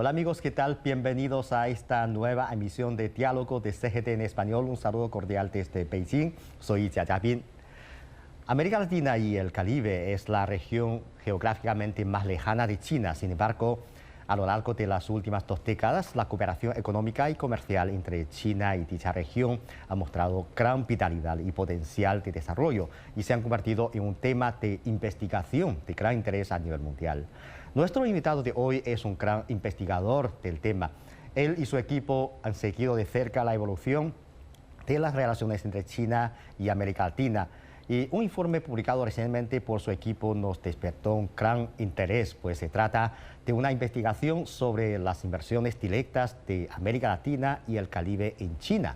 Hola amigos, ¿qué tal? Bienvenidos a esta nueva emisión de Diálogo de CGT en Español. Un saludo cordial desde Beijing. Soy Jia Jiabin. América Latina y el Caribe es la región geográficamente más lejana de China. Sin embargo, a lo largo de las últimas 2 décadas, la cooperación económica y comercial entre China y dicha región ha mostrado gran vitalidad y potencial de desarrollo y se han convertido en un tema de investigación de gran interés a nivel mundial. Nuestro invitado de hoy es un gran investigador del tema. Él y su equipo han seguido de cerca la evolución de las relaciones entre China y América Latina. Y un informe publicado recientemente por su equipo nos despertó un gran interés, pues se trata de una investigación sobre las inversiones directas de América Latina y el Caribe en China.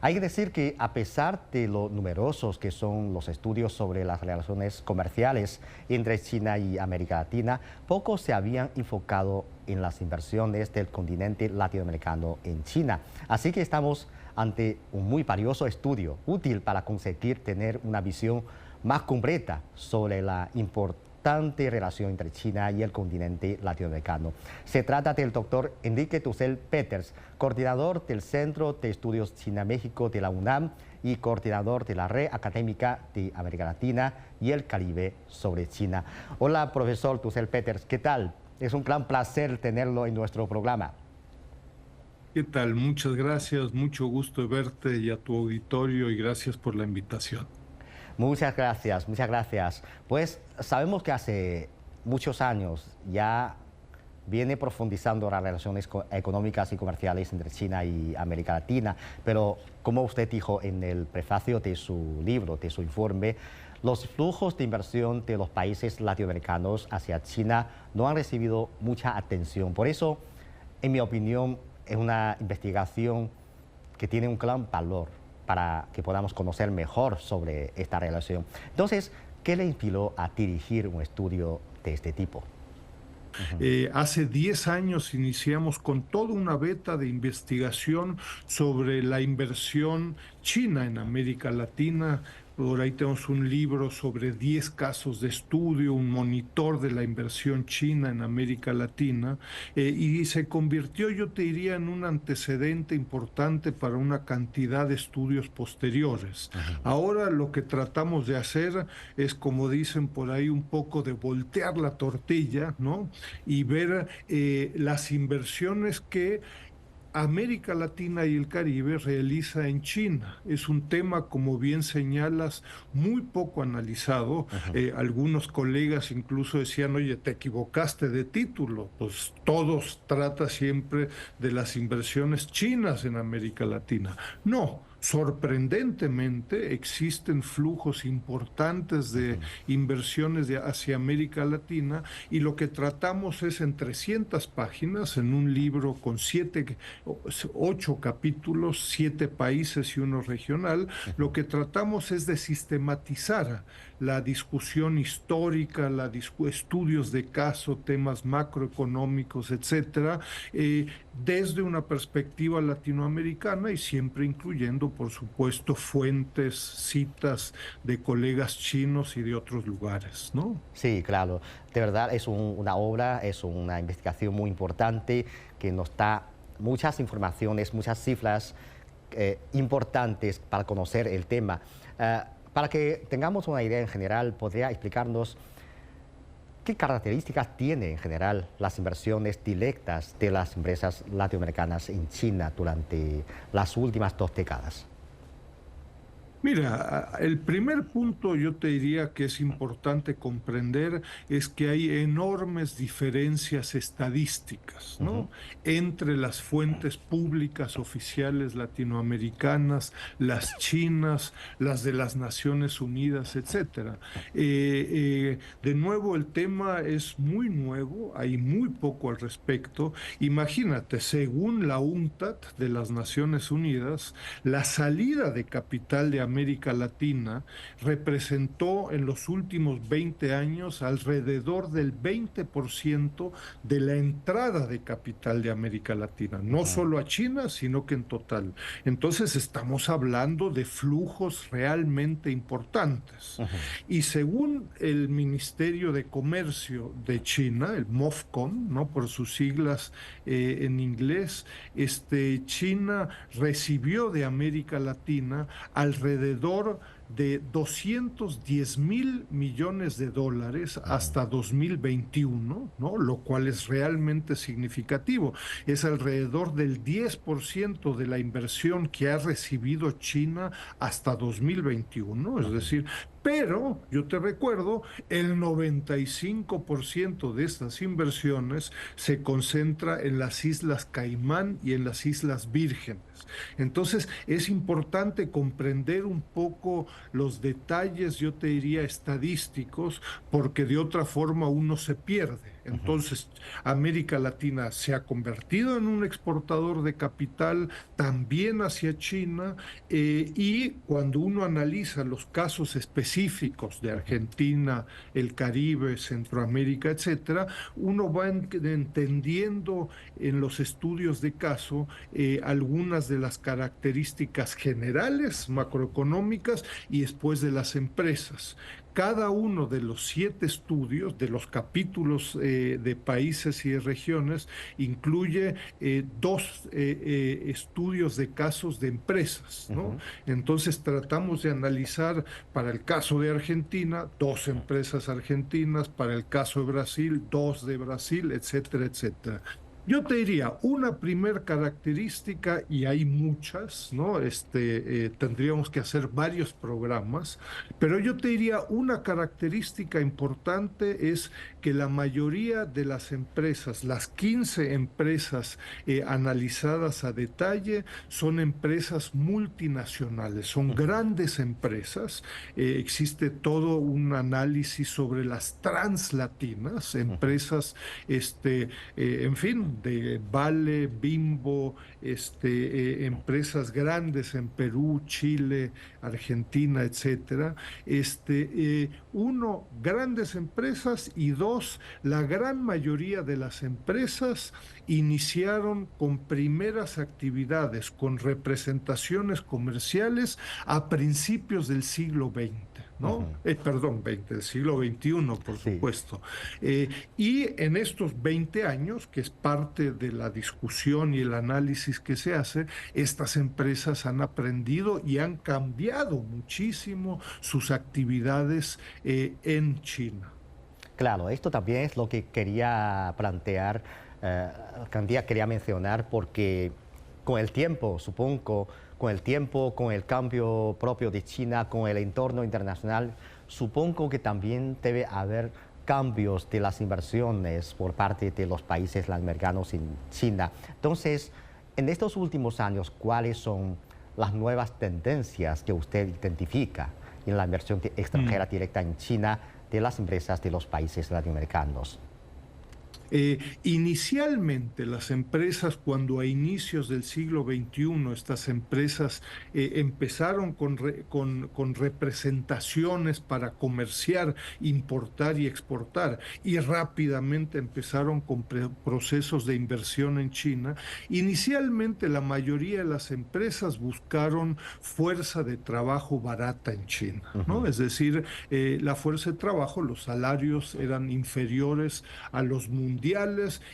Hay que decir que a pesar de lo numerosos que son los estudios sobre las relaciones comerciales entre China y América Latina, pocos se habían enfocado en las inversiones del continente latinoamericano en China. Así que estamos ante un muy valioso estudio, útil para conseguir tener una visión más completa sobre la importante relación entre China y el continente latinoamericano. Se trata del doctor Enrique Tussell-Peters, coordinador del Centro de Estudios China-México de la UNAM y coordinador de la Red Académica de América Latina y el Caribe sobre China. Hola, profesor Tussell-Peters, ¿qué tal? Es un gran placer tenerlo en nuestro programa. ¿Qué tal? Muchas gracias, mucho gusto verte y a tu auditorio y gracias por la invitación. Muchas gracias, muchas gracias. Pues sabemos que hace muchos años ya viene profundizando las relaciones económicas y comerciales entre China y América Latina, pero como usted dijo en el prefacio de su libro, de su informe, los flujos de inversión de los países latinoamericanos hacia China no han recibido mucha atención. Por eso, en mi opinión, es una investigación que tiene un gran valor para que podamos conocer mejor sobre esta relación. Entonces, ¿qué le inspiró a dirigir un estudio de este tipo? Hace 10 años iniciamos con toda una beta de investigación sobre la inversión china en América Latina. Por ahí tenemos un libro sobre 10 casos de estudio, un monitor de la inversión china en América Latina, y se convirtió, yo te diría, en un antecedente importante para una cantidad de estudios posteriores. Ahora lo que tratamos de hacer es, como dicen por ahí, un poco de voltear la tortilla, ¿no? Y ver las inversiones que América Latina y el Caribe realiza en China. Es un tema, como bien señalas, muy poco analizado. Algunos colegas incluso decían, oye, te equivocaste de título. Pues todos trata siempre de las inversiones chinas en América Latina. No. Sorprendentemente, existen flujos importantes de inversiones hacia América Latina y lo que tratamos es en 300 páginas, en un libro con 8 capítulos, 7 países y uno regional, lo que tratamos es de sistematizar la discusión histórica, estudios de caso, temas macroeconómicos, etcétera, desde una perspectiva latinoamericana y siempre incluyendo, por supuesto, fuentes, citas de colegas chinos y de otros lugares, ¿no? Sí, claro. De verdad es una obra, es una investigación muy importante que nos da muchas informaciones, muchas cifras importantes para conocer el tema. Para que tengamos una idea en general, ¿podría explicarnos qué características tienen en general las inversiones directas de las empresas latinoamericanas en China durante las últimas 2 décadas? Mira, el primer punto yo te diría que es importante comprender es que hay enormes diferencias estadísticas, ¿no? Entre las fuentes públicas oficiales latinoamericanas, las chinas, las de las Naciones Unidas, etcétera. De nuevo, el tema es muy nuevo, hay muy poco al respecto. Imagínate, según la UNCTAD de las Naciones Unidas, la salida de capital de América Latina representó en los últimos 20 años alrededor del 20% de la entrada de capital de América Latina, no solo a China, sino que en total. Entonces estamos hablando de flujos realmente importantes. Y según el Ministerio de Comercio de China, el MOFCOM, ¿no? Por sus siglas en inglés, China recibió de América Latina alrededor de 210 mil millones de dólares hasta 2021, ¿no? Lo cual es realmente significativo. Es alrededor del 10% de la inversión que ha recibido China hasta 2021, es decir, pero yo te recuerdo, el 95% de estas inversiones se concentra en las Islas Caimán y en las Islas Vírgenes. Entonces, es importante comprender un poco los detalles, yo te diría, estadísticos, porque de otra forma uno se pierde. Entonces, América Latina se ha convertido en un exportador de capital también hacia China, y cuando uno analiza los casos específicos de Argentina, el Caribe, Centroamérica, etcétera, uno va entendiendo en los estudios de caso algunas de las características generales macroeconómicas y después de las empresas. Cada uno de los 7 estudios, de los capítulos de países y de regiones, incluye 2 estudios de casos de empresas, ¿no? Entonces tratamos de analizar para el caso de Argentina, 2 empresas argentinas, para el caso de Brasil, 2 de Brasil, etcétera, etcétera. Yo te diría, una primer característica, y hay muchas, ¿no? Tendríamos que hacer varios programas, pero yo te diría, una característica importante es que la mayoría de las empresas, las 15 empresas analizadas a detalle, son empresas multinacionales, son grandes empresas. Existe todo un análisis sobre las translatinas, empresas, en fin, de Vale, Bimbo, empresas grandes en Perú, Chile, Argentina, etcétera. Uno, grandes empresas, y 2, la gran mayoría de las empresas iniciaron con primeras actividades, con representaciones comerciales a principios del siglo XX. ¿No? Perdón, 20, del siglo XXI, por supuesto. Y en estos 20 años, que es parte de la discusión y el análisis que se hace, estas empresas han aprendido y han cambiado muchísimo sus actividades en China. Claro, esto también es lo que quería plantear, quería mencionar, porque con el tiempo, supongo, con el cambio propio de China, con el entorno internacional, supongo que también debe haber cambios de las inversiones por parte de los países latinoamericanos en China. Entonces, en estos últimos años, ¿cuáles son las nuevas tendencias que usted identifica en la inversión extranjera directa en China de las empresas de los países latinoamericanos? Inicialmente las empresas, cuando a inicios del siglo XXI estas empresas empezaron con representaciones para comerciar, importar y exportar, y rápidamente empezaron con procesos de inversión en China, inicialmente la mayoría de las empresas buscaron fuerza de trabajo barata en China, ¿no? Es decir, la fuerza de trabajo, los salarios eran inferiores a los mundiales,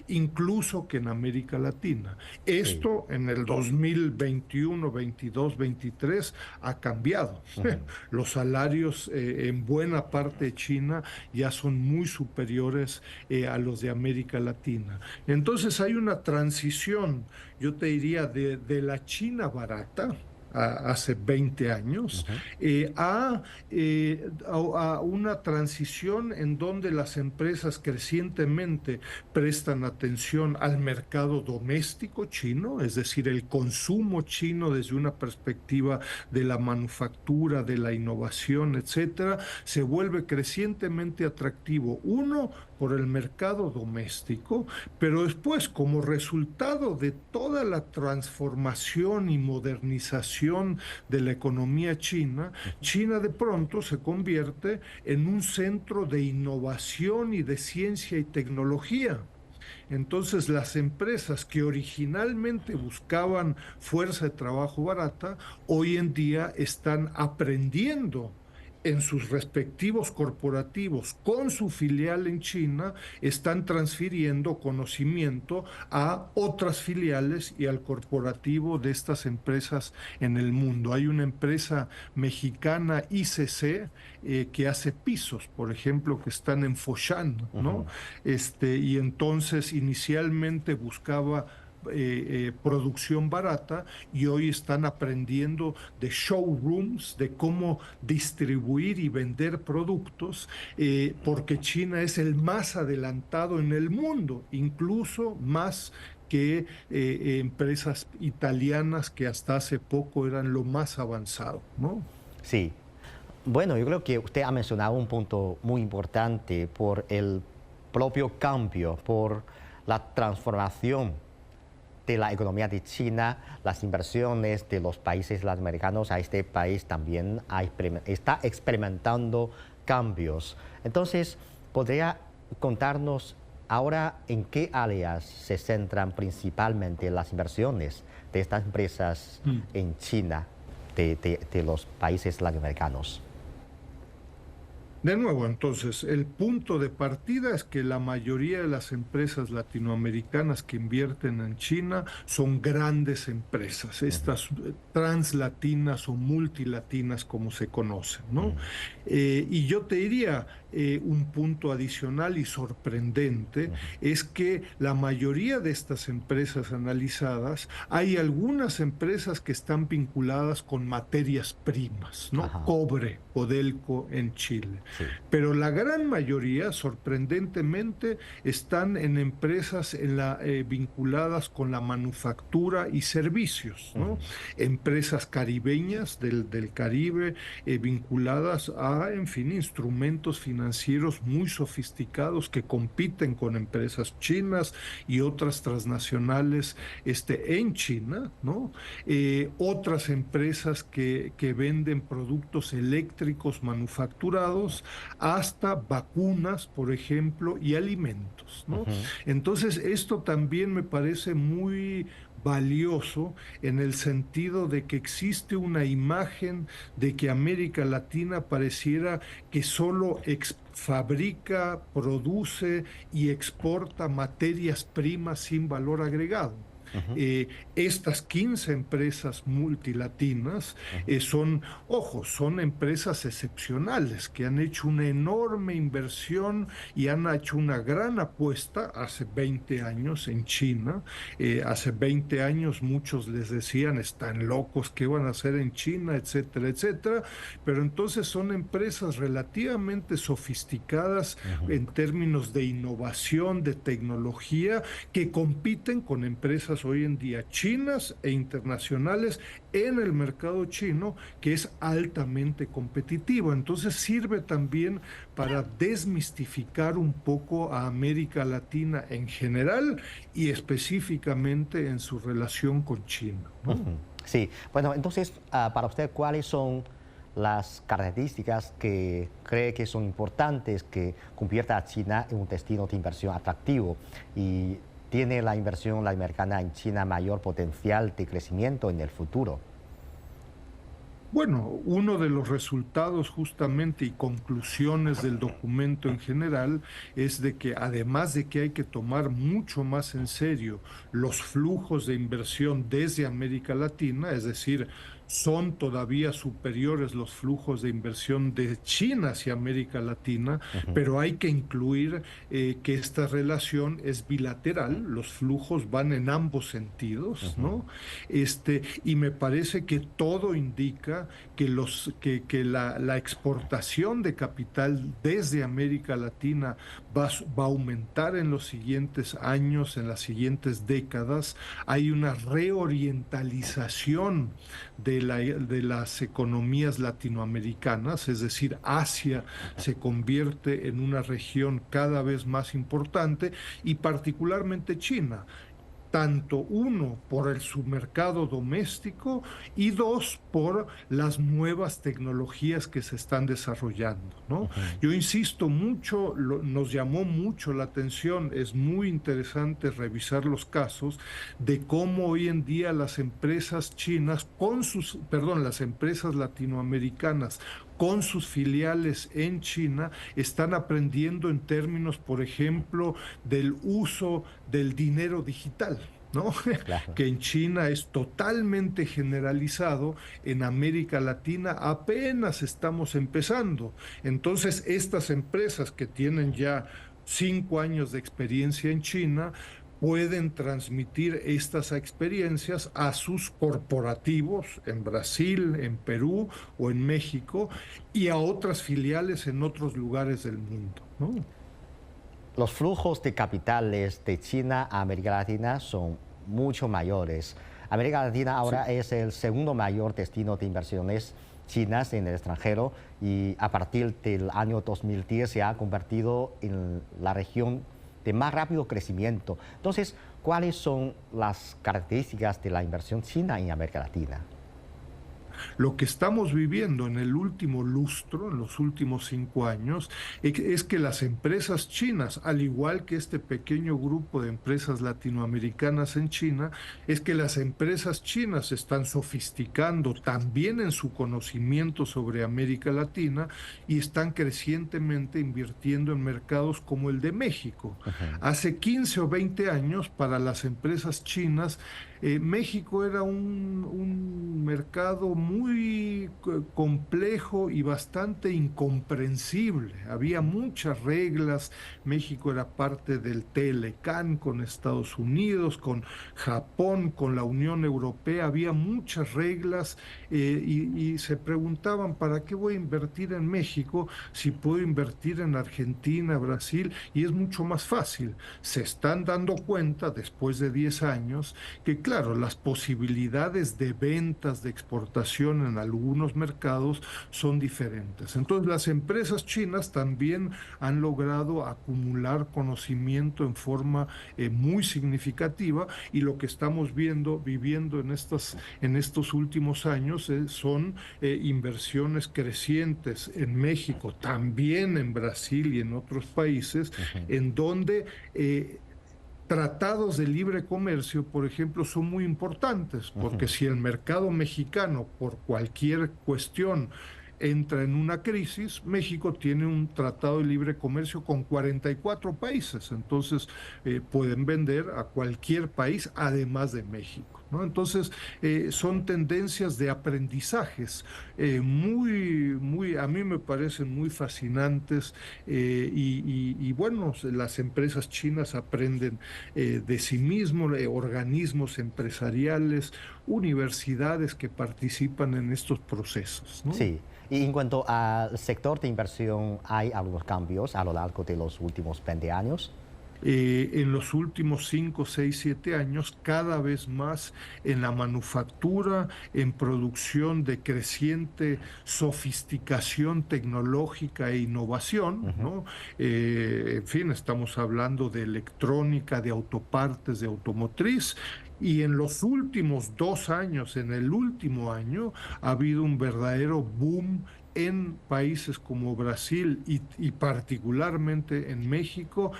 incluso que en América Latina. Esto en el 2021, 22, 23 ha cambiado. Los salarios en buena parte de China ya son muy superiores a los de América Latina. Entonces hay una transición, yo te diría, de la China barata, hace 20 años, a una transición en donde las empresas crecientemente prestan atención al mercado doméstico chino, es decir, el consumo chino desde una perspectiva de la manufactura, de la innovación, etcétera, se vuelve crecientemente atractivo. Uno, por el mercado doméstico, pero después, como resultado de toda la transformación y modernización de la economía china, China de pronto se convierte en un centro de innovación y de ciencia y tecnología. Entonces, las empresas que originalmente buscaban fuerza de trabajo barata, hoy en día están aprendiendo en sus respectivos corporativos con su filial en China, están transfiriendo conocimiento a otras filiales y al corporativo de estas empresas en el mundo. Hay una empresa mexicana, ICC, que hace pisos, por ejemplo, que están en Foshan, ¿no? Y entonces inicialmente buscaba producción barata, y hoy están aprendiendo de showrooms, de cómo distribuir y vender productos, porque China es el más adelantado en el mundo, incluso más que empresas italianas que hasta hace poco eran lo más avanzado, ¿no? Sí. Bueno, yo creo que usted ha mencionado un punto muy importante por el propio cambio, por la transformación de la economía de China, las inversiones de los países latinoamericanos a este país también está experimentando cambios. Entonces, ¿podría contarnos ahora en qué áreas se centran principalmente las inversiones de estas empresas en China, de los países latinoamericanos? De nuevo, entonces, el punto de partida es que la mayoría de las empresas latinoamericanas que invierten en China son grandes empresas, estas translatinas o multilatinas como se conocen, ¿no? Y yo te diría, un punto adicional y sorprendente es que la mayoría de estas empresas analizadas, hay algunas empresas que están vinculadas con materias primas, ¿no? Ajá. Cobre, Codelco en Chile. Sí. Pero la gran mayoría, sorprendentemente, están en empresas vinculadas con la manufactura y servicios, ¿no? Empresas caribeñas del Caribe, vinculadas a, en fin, instrumentos financieros muy sofisticados que compiten con empresas chinas y otras transnacionales en China, ¿no? Otras empresas que venden productos eléctricos manufacturados, hasta vacunas, por ejemplo, y alimentos, ¿no? Entonces, esto también me parece muy valioso en el sentido de que existe una imagen de que América Latina pareciera que solo fabrica, produce y exporta materias primas sin valor agregado. Estas 15 empresas multilatinas son empresas excepcionales que han hecho una enorme inversión y han hecho una gran apuesta hace 20 años en China. Hace 20 años muchos les decían, están locos, ¿qué van a hacer en China?, etcétera, etcétera. Pero entonces son empresas relativamente sofisticadas en términos de innovación, de tecnología, que compiten con empresas hoy en día chinas e internacionales en el mercado chino, que es altamente competitivo. Entonces sirve también para desmistificar un poco a América Latina en general y específicamente en su relación con China, ¿no? Sí, bueno, entonces, para usted, ¿cuáles son las características que cree que son importantes que convierta a China en un destino de inversión atractivo? Y ¿tiene la inversión latinoamericana en China mayor potencial de crecimiento en el futuro? Bueno, uno de los resultados justamente y conclusiones del documento en general es de que, además de que hay que tomar mucho más en serio los flujos de inversión desde América Latina, es decir, son todavía superiores los flujos de inversión de China hacia América Latina, pero hay que incluir que esta relación es bilateral, los flujos van en ambos sentidos, ¿no? Y me parece que todo indica que la exportación de capital desde América Latina va a aumentar en los siguientes años, en las siguientes décadas. Hay una reorientalización de de las economías latinoamericanas, es decir, Asia se convierte en una región cada vez más importante y particularmente China. Tanto uno por el submercado doméstico y dos por las nuevas tecnologías que se están desarrollando, ¿no? Yo insisto mucho, nos llamó mucho la atención, es muy interesante revisar los casos de cómo hoy en día las empresas chinas las empresas latinoamericanas con sus filiales en China están aprendiendo en términos, por ejemplo, del uso del dinero digital, ¿no? Claro. Que en China es totalmente generalizado, en América Latina apenas estamos empezando. Entonces, estas empresas que tienen ya 5 años de experiencia en China pueden transmitir estas experiencias a sus corporativos en Brasil, en Perú o en México y a otras filiales en otros lugares del mundo, ¿no? Los flujos de capitales de China a América Latina son mucho mayores. América Latina ahora Sí. es el segundo mayor destino de inversiones chinas en el extranjero y a partir del año 2010 se ha convertido en la región de más rápido crecimiento. Entonces, ¿cuáles son las características de la inversión china en América Latina? Lo que estamos viviendo en el último lustro, en los últimos 5 años, es que las empresas chinas, al igual que este pequeño grupo de empresas latinoamericanas en China, es que las empresas chinas se están sofisticando también en su conocimiento sobre América Latina y están crecientemente invirtiendo en mercados como el de México. Hace 15 o 20 años, para las empresas chinas, México era un mercado muy complejo y bastante incomprensible. Había muchas reglas. México era parte del TLCAN con Estados Unidos, con Japón, con la Unión Europea. Había muchas reglas y se preguntaban, ¿para qué voy a invertir en México si puedo invertir en Argentina, Brasil? Y es mucho más fácil. Se están dando cuenta, después de 10 años, que claro, las posibilidades de ventas, de exportación en algunos mercados son diferentes. Entonces, las empresas chinas también han logrado acumular conocimiento en forma muy significativa y lo que estamos viviendo en estos últimos años son inversiones crecientes en México, también en Brasil y en otros países, en donde tratados de libre comercio, por ejemplo, son muy importantes, porque si el mercado mexicano, por cualquier cuestión, entra en una crisis, México tiene un tratado de libre comercio con 44 países, entonces pueden vender a cualquier país además de México, ¿no? Entonces, son tendencias de aprendizajes a mí me parecen muy fascinantes y bueno, las empresas chinas aprenden de sí mismos, organismos empresariales, universidades que participan en estos procesos, ¿no? Sí, y en cuanto al sector de inversión, ¿hay algunos cambios a lo largo de los últimos 20 años? En los últimos 5, 6, 7 años, cada vez más en la manufactura, en producción de creciente sofisticación tecnológica e innovación, ¿no? En fin, estamos hablando de electrónica, de autopartes, de automotriz. Y en los últimos 2 años, en el último año, ha habido un verdadero boom en países como Brasil y particularmente en México,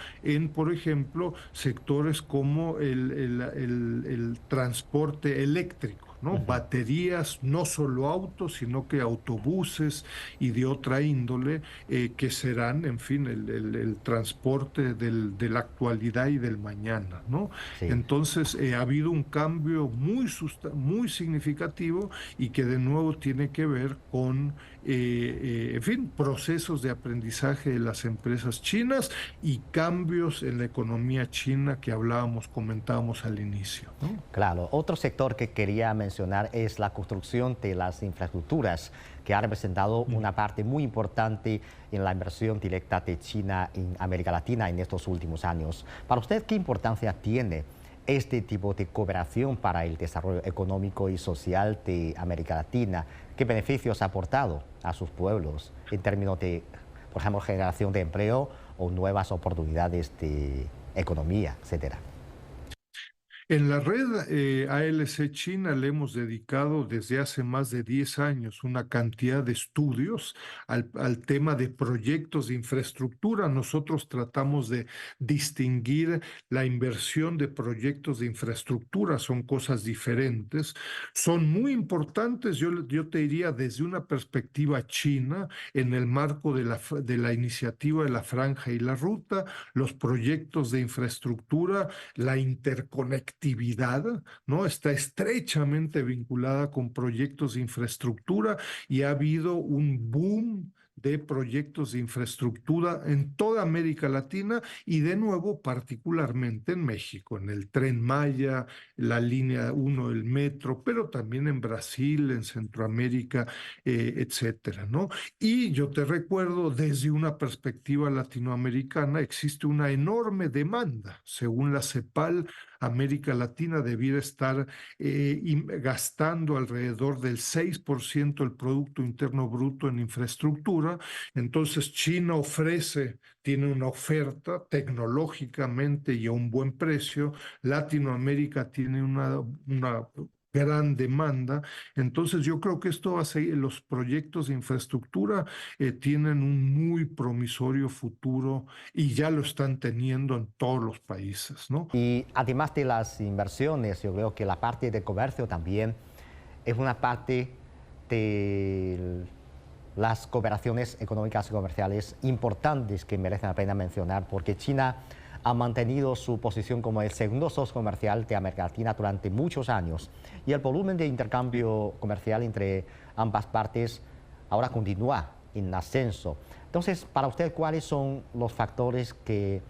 por ejemplo, sectores como el transporte eléctrico, ¿no? Baterías, no solo autos, sino que autobuses y de otra índole, que serán, en fin, el transporte de la actualidad y del mañana, ¿no? Sí. Entonces, ha habido un cambio muy significativo y que de nuevo tiene que ver con en fin, procesos de aprendizaje de las empresas chinas y cambios en la economía china que comentábamos al inicio, ¿no? Claro, otro sector que quería mencionar es la construcción de las infraestructuras, que ha representado una parte muy importante en la inversión directa de China en América Latina en estos últimos años. Para usted, ¿qué importancia tiene este tipo de cooperación para el desarrollo económico y social de América Latina? ¿Qué beneficios ha aportado a sus pueblos en términos de, por ejemplo, generación de empleo o nuevas oportunidades de economía, etcétera? En la red ALC China le hemos dedicado desde hace más de 10 años una cantidad de estudios al tema de proyectos de infraestructura. Nosotros tratamos de distinguir la inversión de proyectos de infraestructura, son cosas diferentes, son muy importantes, yo te diría desde una perspectiva china, en el marco de la iniciativa de la Franja y la Ruta, los proyectos de infraestructura, la interconectividad, ¿no? Está estrechamente vinculada con proyectos de infraestructura y ha habido un boom de proyectos de infraestructura en toda América Latina y de nuevo particularmente en México, en el Tren Maya, la línea 1 del metro, pero también en Brasil, en Centroamérica, etcétera, ¿no? Y yo te recuerdo, desde una perspectiva latinoamericana, existe una enorme demanda. Según la CEPAL, América Latina debiera estar gastando alrededor del 6% del Producto Interno Bruto en infraestructura. Entonces, China tiene una oferta tecnológicamente y a un buen precio. Latinoamérica tiene una gran demanda. Entonces yo creo que esto va a seguir, los proyectos de infraestructura tienen un muy promisorio futuro y ya lo están teniendo en todos los países, ¿no? Y además de las inversiones, yo creo que la parte de comercio también es una parte de las cooperaciones económicas y comerciales importantes que merecen la pena mencionar, porque China ha mantenido su posición como el segundo socio comercial de América Latina durante muchos años y el volumen de intercambio comercial entre ambas partes ahora continúa en ascenso. Entonces, para usted, ¿cuáles son los factores que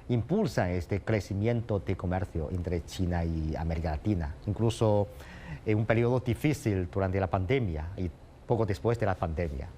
impulsan este crecimiento de comercio entre China y América Latina, incluso en un periodo difícil durante la pandemia y poco después de la pandemia?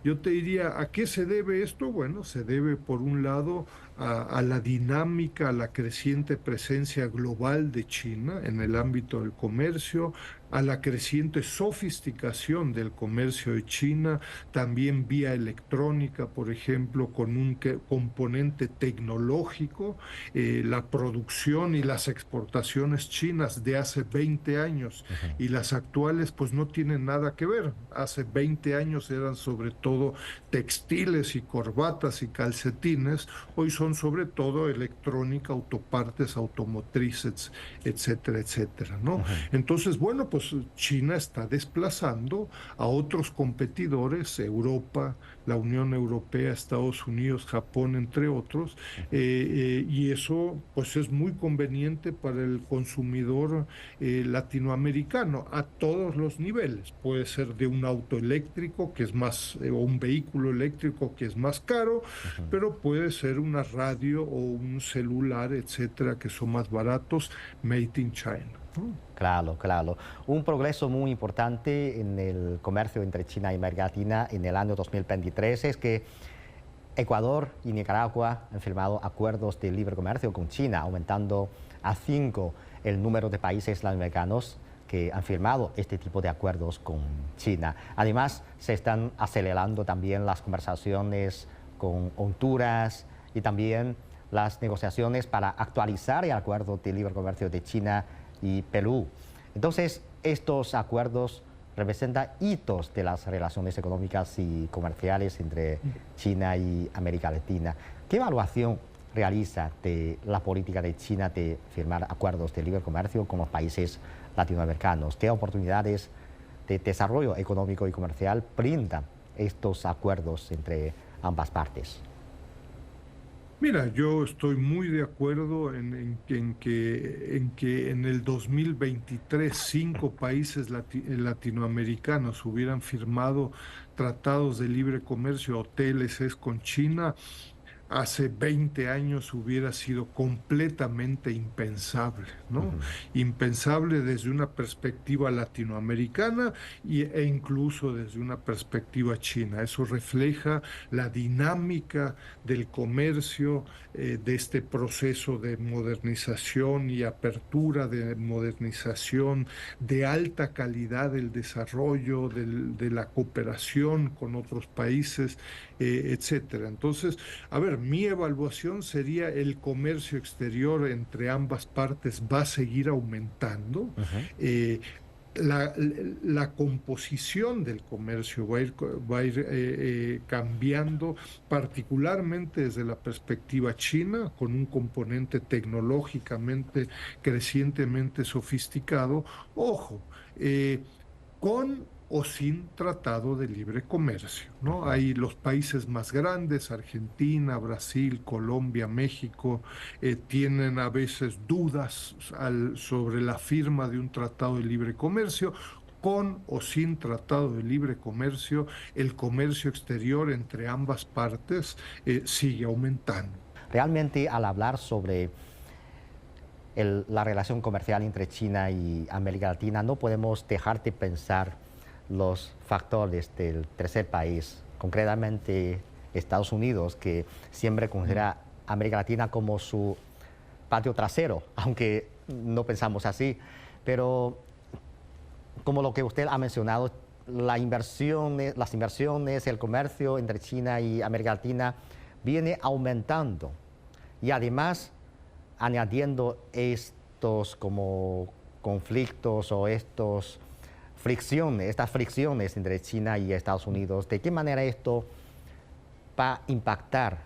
Yo te diría, ¿a qué se debe esto? Bueno, se debe por un lado a la dinámica, a la creciente presencia global de China en el ámbito del comercio, a la creciente sofisticación del comercio de China, también vía electrónica, por ejemplo, con un componente tecnológico, la producción y las exportaciones chinas de hace 20 años y las actuales pues no tienen nada que ver. Hace 20 años eran sobre todo textiles y corbatas y calcetines, hoy son sobre todo electrónica, autopartes, automotrices, etcétera, etcétera, ¿no? Entonces, bueno, pues China está desplazando a otros competidores, Europa, la Unión Europea, Estados Unidos, Japón, entre otros, y eso pues es muy conveniente para el consumidor latinoamericano a todos los niveles. Puede ser de un auto eléctrico que es más, o un vehículo eléctrico que es más caro, pero puede ser una radio o un celular, etcétera, que son más baratos, made in China. Claro, claro. Un progreso muy importante en el comercio entre China y América Latina en el año 2023 es que Ecuador y Nicaragua han firmado acuerdos de libre comercio con China, aumentando a 5 el número de países latinoamericanos que han firmado este tipo de acuerdos con China. Además, se están acelerando también las conversaciones con Honduras y también las negociaciones para actualizar el acuerdo de libre comercio de China y Perú. Entonces, estos acuerdos representan hitos de las relaciones económicas y comerciales entre China y América Latina. ¿Qué evaluación realiza de la política de China de firmar acuerdos de libre comercio con los países latinoamericanos? ¿Qué oportunidades de desarrollo económico y comercial brindan estos acuerdos entre ambas partes? Mira, yo estoy muy de acuerdo en que en el 2023 5 países latinoamericanos hubieran firmado tratados de libre comercio o TLCs con China. hace 20 años hubiera sido completamente impensable, ¿no? Impensable desde una perspectiva latinoamericana e incluso desde una perspectiva china. Eso refleja la dinámica del comercio, de este proceso de modernización y apertura de modernización, de alta calidad del desarrollo, de la cooperación con otros países, etcétera. Entonces, a ver, mi evaluación sería el comercio exterior entre ambas partes va a seguir aumentando. Eh, la composición del comercio va a ir cambiando, particularmente desde la perspectiva china, con un componente tecnológicamente crecientemente sofisticado. Ojo, con o sin tratado de libre comercio, ¿no? Hay los países más grandes, Argentina, Brasil, Colombia, México, tienen a veces dudas sobre la firma de un tratado de libre comercio. Con o sin tratado de libre comercio, el comercio exterior entre ambas partes sigue aumentando. Realmente, al hablar sobre la relación comercial entre China y América Latina, no podemos dejar de pensar los factores del tercer país, concretamente Estados Unidos, que siempre considera a América Latina como su patio trasero, aunque no pensamos así. Pero como lo que usted ha mencionado, las inversiones, el comercio entre China y América Latina viene aumentando. Y además, añadiendo estos como conflictos o estas fricciones entre China y Estados Unidos, ¿de qué manera esto va a impactar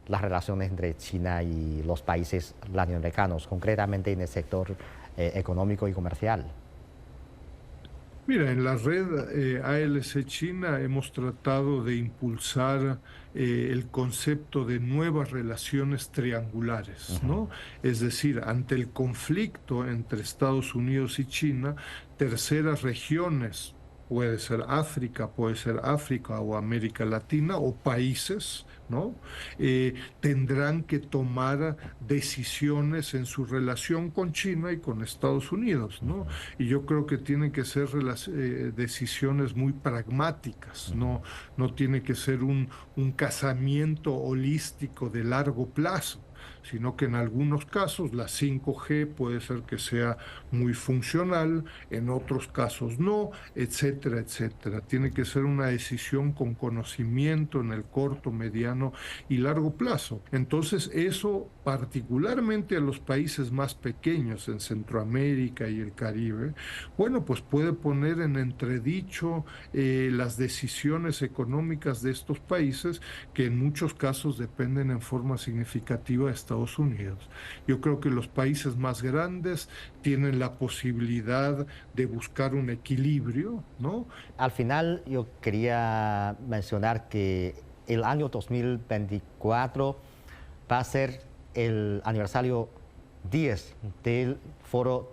las relaciones entre China y los países latinoamericanos, concretamente en el sector económico y comercial? Mira, en la red ALC China hemos tratado de impulsar el concepto de nuevas relaciones triangulares, ¿no? Es decir, ante el conflicto entre Estados Unidos y China, terceras regiones, puede ser África o América Latina o países, ¿no? Tendrán que tomar decisiones en su relación con China y con Estados Unidos, ¿no? Y yo creo que tienen que ser decisiones muy pragmáticas, no tiene que ser un casamiento holístico de largo plazo, sino que en algunos casos la 5G puede ser que sea muy funcional, en otros casos no, etcétera, etcétera. Tiene que ser una decisión con conocimiento en el corto, mediano y largo plazo. Entonces, eso particularmente a los países más pequeños en Centroamérica y el Caribe, bueno, pues puede poner en entredicho las decisiones económicas de estos países que en muchos casos dependen en forma significativa de Estados Unidos. Yo creo que los países más grandes tienen la posibilidad de buscar un equilibrio, ¿no? Al final, yo quería mencionar que el año 2024 va a ser el aniversario 10 del foro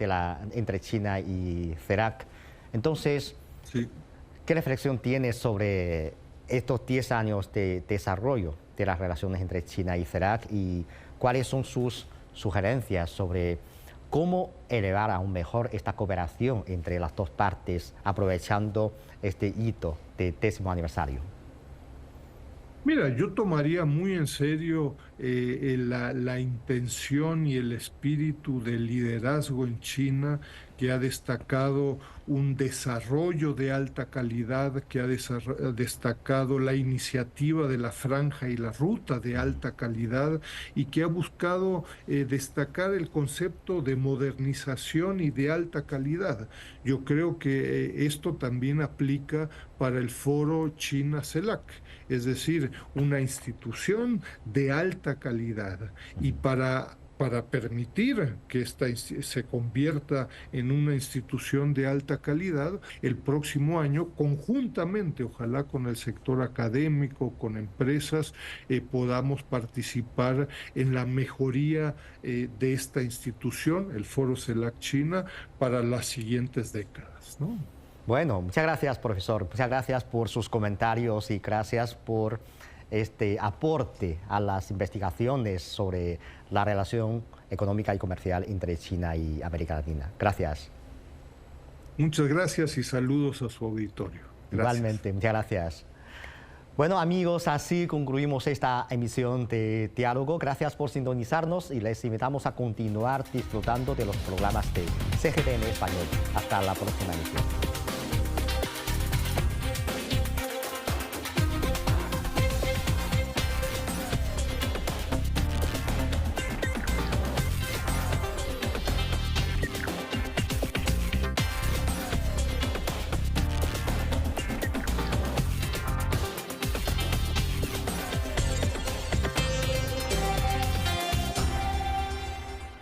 entre China y CELAC. Entonces, sí. ¿Qué reflexión tiene sobre estos 10 años de desarrollo de las relaciones entre China y CELAC y cuáles son sus sugerencias sobre cómo elevar aún mejor esta cooperación entre las dos partes, aprovechando este hito de 10º aniversario? Mira, yo tomaría muy en serio la intención y el espíritu de liderazgo en China, que ha destacado un desarrollo de alta calidad, que ha destacado la iniciativa de la franja y la ruta de alta calidad y que ha buscado destacar el concepto de modernización y de alta calidad. Yo creo que esto también aplica para el foro China-CELAC, es decir, una institución de alta calidad. Y para permitir que esta se convierta en una institución de alta calidad, el próximo año, conjuntamente, ojalá con el sector académico, con empresas, podamos participar en la mejoría de esta institución, el Foro CELAC China, para las siguientes décadas, ¿no? Bueno, muchas gracias, profesor. Muchas gracias por sus comentarios y gracias por este aporte a las investigaciones sobre la relación económica y comercial entre China y América Latina. Gracias. Muchas gracias y saludos a su auditorio. Gracias. Igualmente, muchas gracias. Bueno, amigos, así concluimos esta emisión de Diálogo. Gracias por sintonizarnos y les invitamos a continuar disfrutando de los programas de CGTN Español. Hasta la próxima emisión.